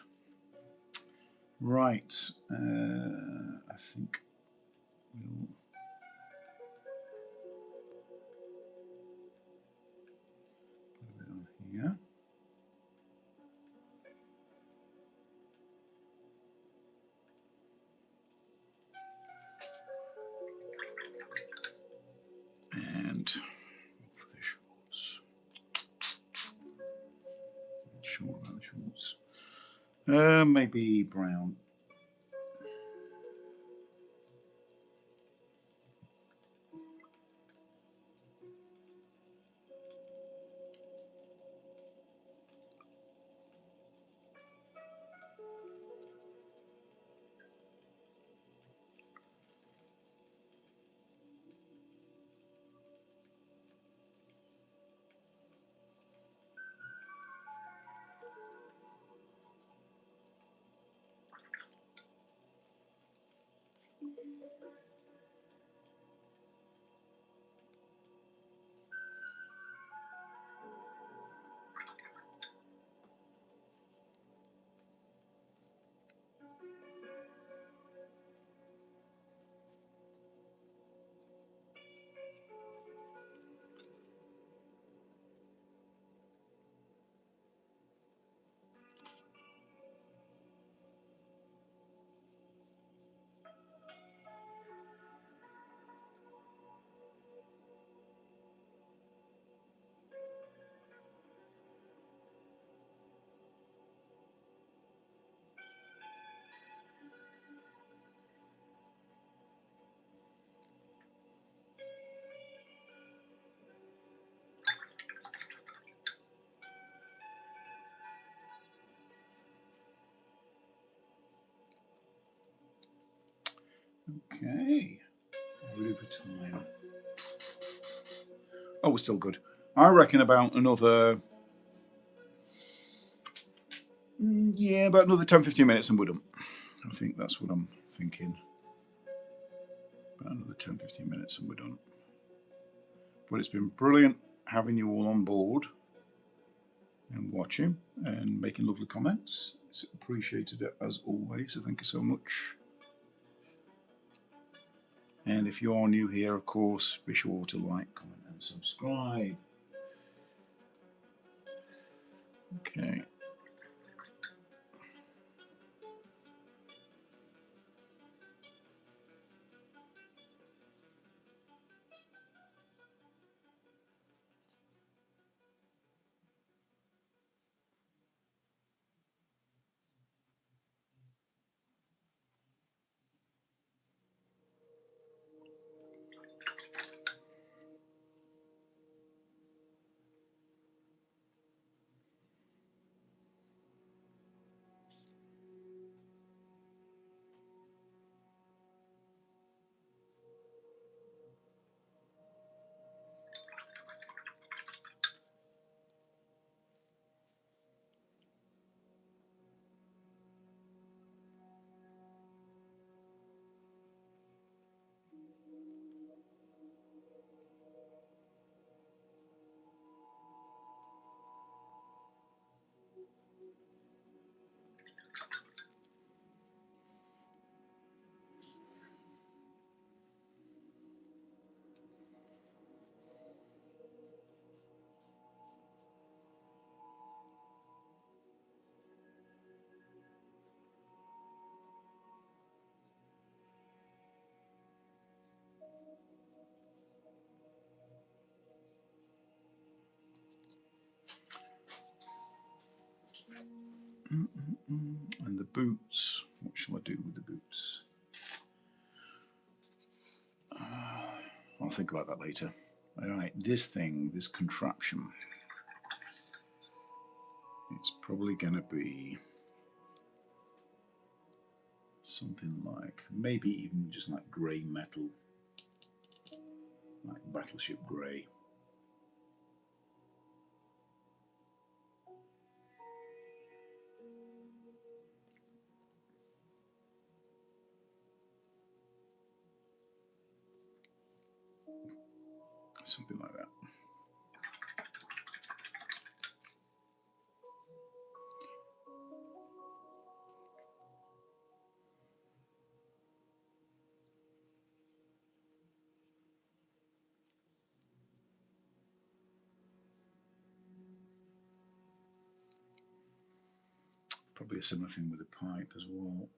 Right, I think we'll put it on here. And for the shorts. Not sure about the shorts. Maybe brown. Okay, ready for time. Oh, we're still good. I reckon about another, yeah, about another 10-15 minutes and we're done. I think that's what I'm thinking. About another 10-15 minutes and we're done. But it's been brilliant having you all on board and watching and making lovely comments. It's appreciated as always, so thank you so much. And if you are new here, of course, be sure to like, comment, and subscribe. Okay. And the boots, what shall I do with the boots? I'll think about that later. All right, this thing, this contraption, it's probably going to be something like, maybe even just like grey metal, like battleship grey. Something like that. Probably a similar thing with the pipe as well.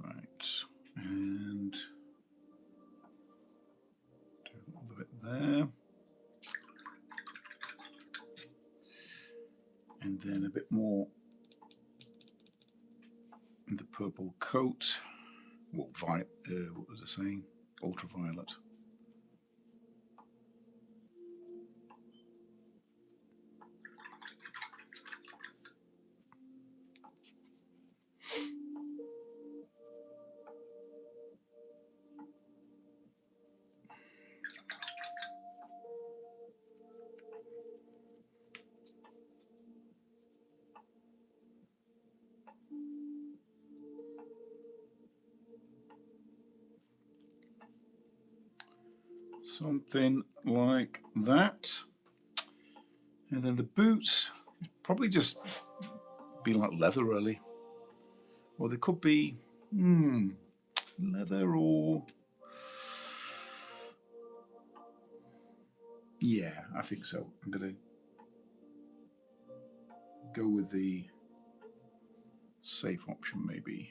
Right, and do a bit there. And then a bit more in the purple coat. Well, what was I saying? Ultraviolet. Something like that. And then the boots, probably just be like leather, really. Or they could be leather or... Yeah, I think so. I'm going to go with the safe option, maybe.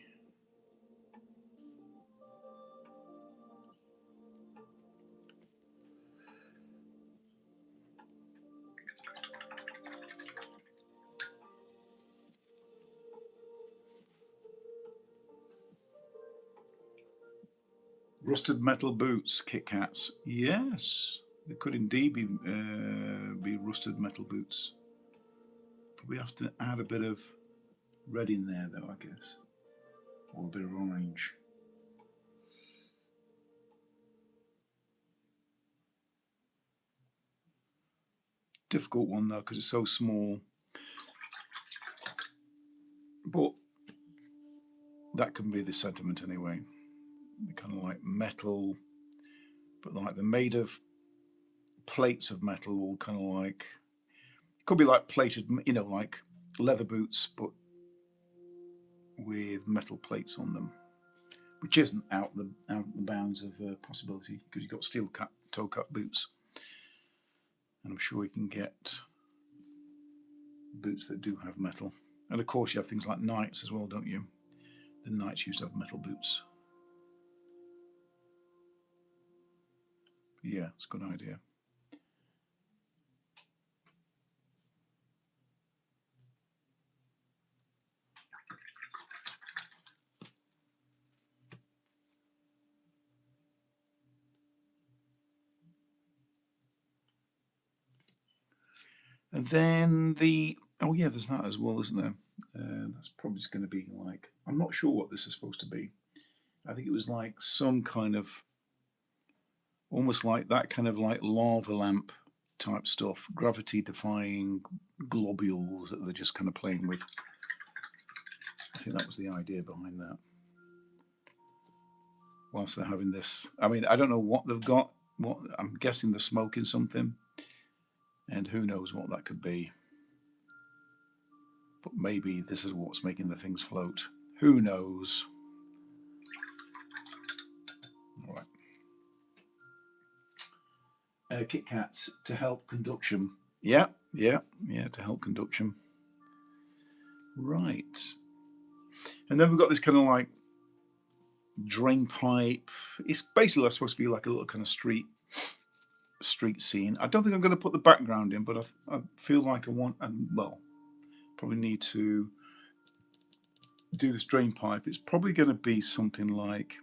Rusted metal boots, Kit Kats. Yes, they could indeed be rusted metal boots. Probably have to add a bit of red in there, though, I guess, or a bit of orange. Difficult one though, because it's so small. But that can be the sentiment anyway. They're kind of like metal, but like they're made of plates of metal, all kind of like, could be like plated, like leather boots, but with metal plates on them, which isn't out the bounds of possibility, because you've got steel toe cut boots, and I'm sure you can get boots that do have metal. And of course, you have things like knights as well, don't you? The knights used to have metal boots. But yeah, it's a good idea. And then there's that as well, isn't there? That's probably just going to be like, I'm not sure what this is supposed to be. I think it was like some kind of, almost like that kind of like lava lamp type stuff, gravity defying globules that they're just kind of playing with. I think that was the idea behind that. Whilst they're having this, I mean, I don't know what they've got. What I'm guessing they're smoking something, and who knows what that could be. But maybe this is what's making the things float. Who knows? All right. Kit Kats to help conduction. Yeah, to help conduction. Right. And then we've got this kind of like drain pipe. It's basically supposed to be like a little kind of street scene. I don't think I'm going to put the background in, but I feel like probably need to do this drain pipe. It's probably going to be something like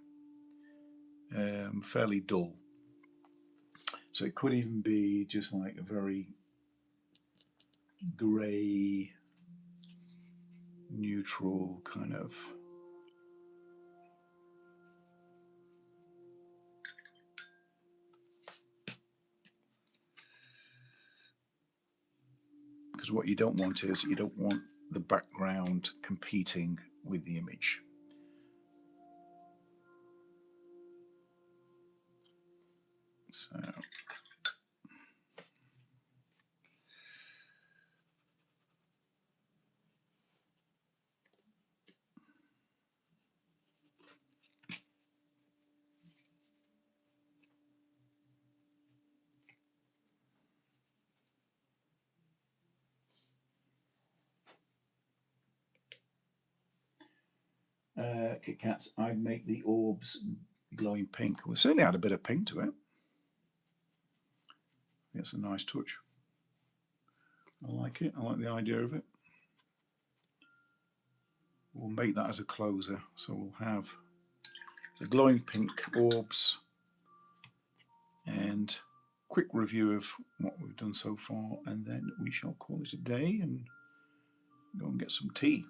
fairly dull. So it could even be just like a very grey, neutral kind of. Because what you don't want is you don't want the background competing with the image. So Kit Kats, I'd make the orbs glowing pink. We certainly add a bit of pink to it. It's a nice touch. I like it. I like the idea of it. We'll make that as a closer. So we'll have the glowing pink orbs and quick review of what we've done so far, and then we shall call it a day and go and get some tea.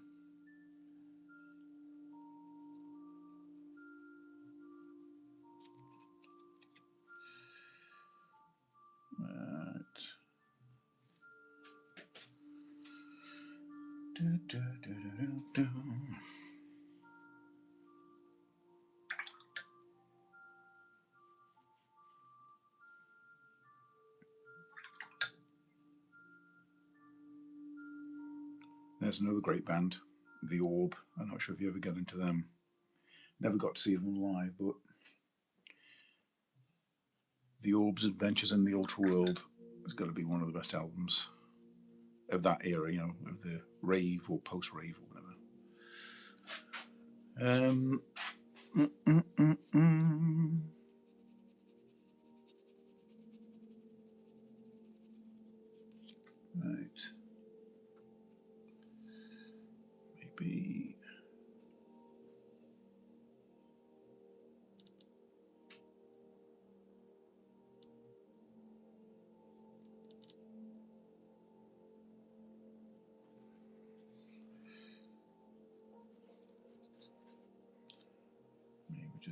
There's another great band, The Orb. I'm not sure if you ever got into them. Never got to see them live, but The Orb's Adventures in the Ultra World has got to be one of the best albums of that era, of the rave or post-rave or whatever. Right. Maybe.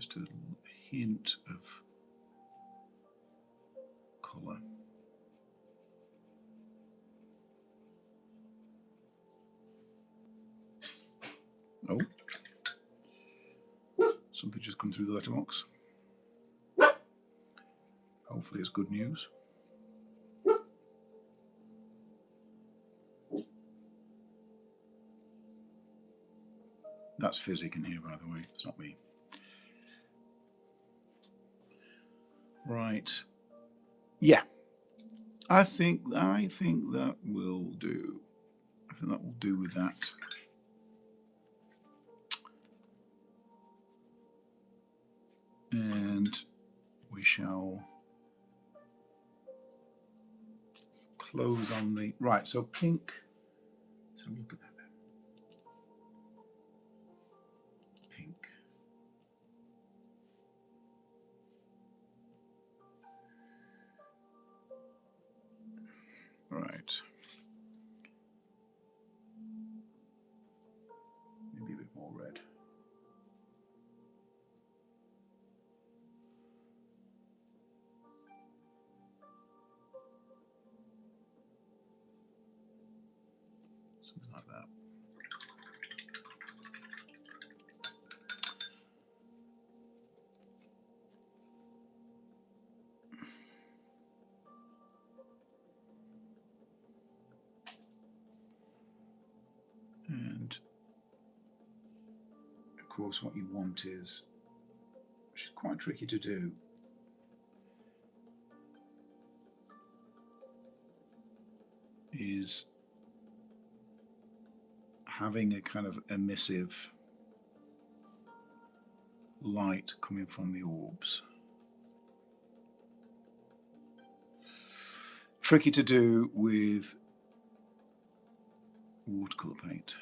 just a hint of colour. Oh, something just come through the letterbox. Hopefully it's good news. That's Physic in here, by the way. It's not me. Right. Yeah. I think that will do. I think that will do with that. And we shall close on the right. So pink. So look at that then. Pink. Right. Maybe a bit more red. Something like that. And of course what you want is, which is quite tricky to do, is having a kind of emissive light coming from the orbs. Tricky to do with watercolour paint.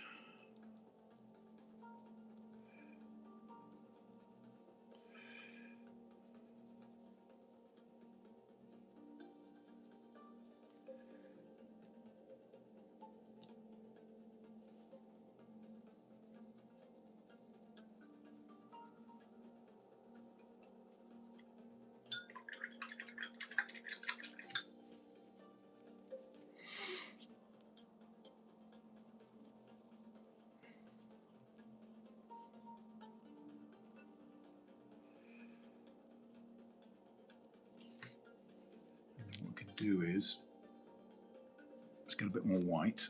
What we can do is, let's get a bit more white.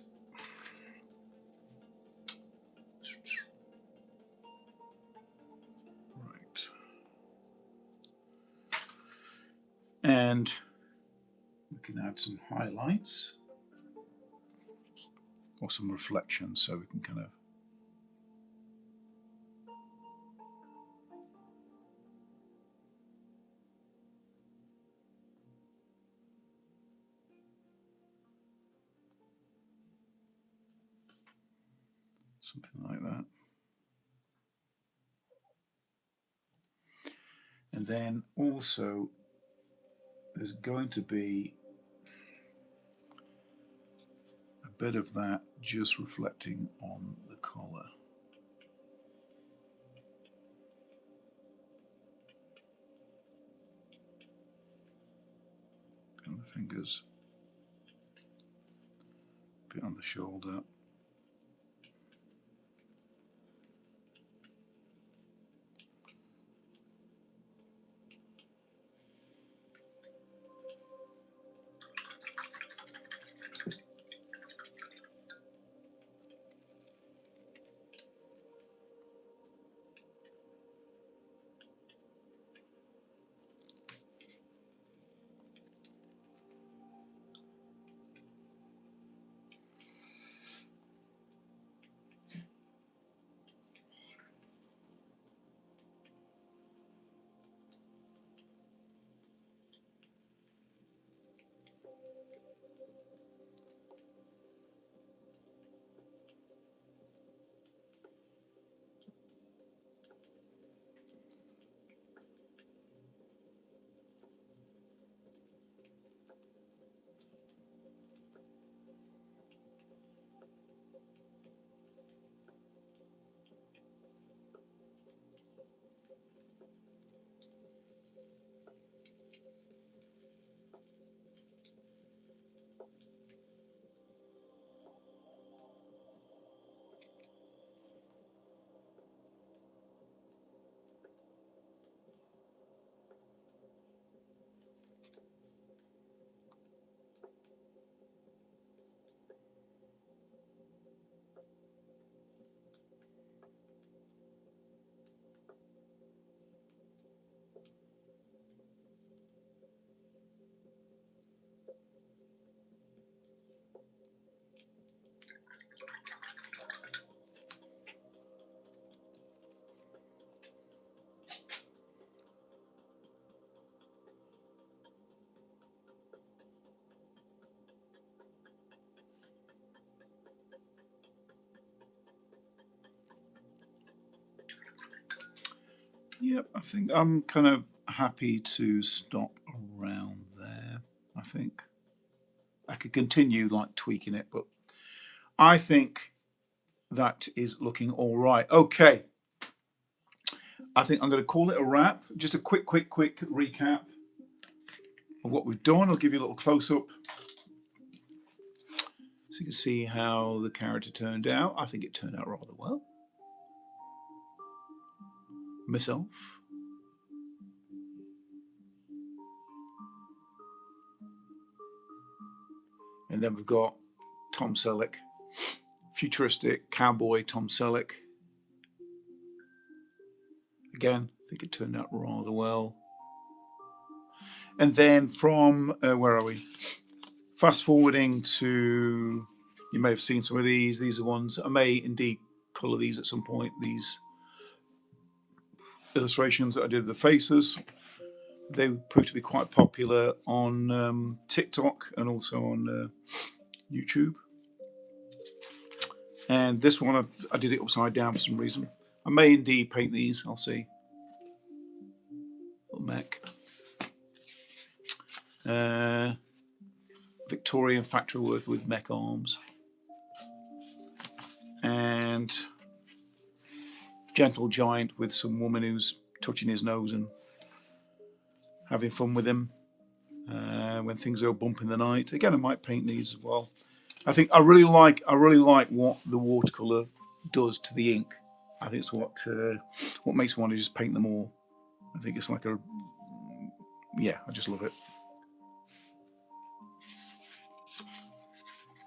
Right. And we can add some highlights or some reflection, so we can kind of something like that. And then also there's going to be a bit of that just reflecting on the collar. And the fingers, a bit on the shoulder. Yep, I think I'm kind of happy to stop around there. I think I could continue like tweaking it, but I think that is looking all right. Okay, I think I'm going to call it a wrap. Just a quick recap of what we've done. I'll give you a little close up so you can see how the character turned out. I think it turned out rather well. Myself. And then we've got Tom Selleck, futuristic cowboy Tom Selleck. Again, I think it turned out rather well. And then from, where are we? Fast forwarding to, you may have seen some of these. These are ones, I may indeed colour these at some point, these illustrations that I did of the faces. They proved to be quite popular on TikTok and also on YouTube. And this one, I did it upside down for some reason. I may indeed paint these, I'll see. Little mech. Victorian factory work with mech arms. And gentle giant with some woman who's touching his nose and having fun with him when things go bump in the night. Again, I might paint these as well. I think I really like what the watercolor does to the ink. I think it's what makes me want to just paint them all. I think it's like a, yeah, I just love it.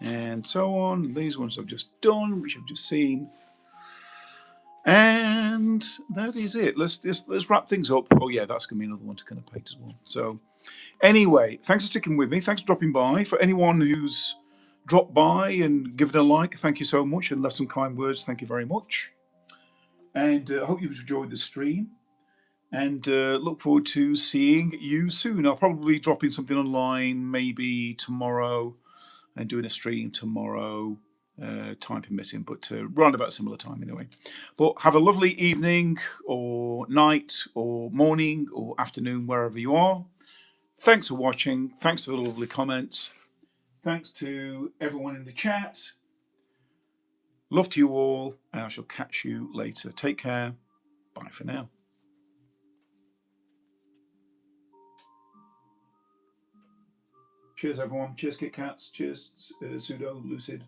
And so on. These ones I've just done, which I've just seen. And that is it. Let's wrap things up. Oh yeah, that's gonna be another one to kind of paint as well. So anyway, thanks for sticking with me. Thanks for dropping by. For anyone who's dropped by and given a like, thank you so much, and left some kind words. Thank you very much. And I hope you've enjoyed the stream. And look forward to seeing you soon. I'll probably be dropping something online maybe tomorrow and doing a stream tomorrow. Time permitting, but round about a similar time anyway. But have a lovely evening or night or morning or afternoon, wherever you are. Thanks for watching. Thanks for the lovely comments. Thanks to everyone in the chat. Love to you all, and I shall catch you later. Take care. Bye for now. Cheers, everyone. Cheers, Kit Kats. Cheers, Pseudo, Lucid.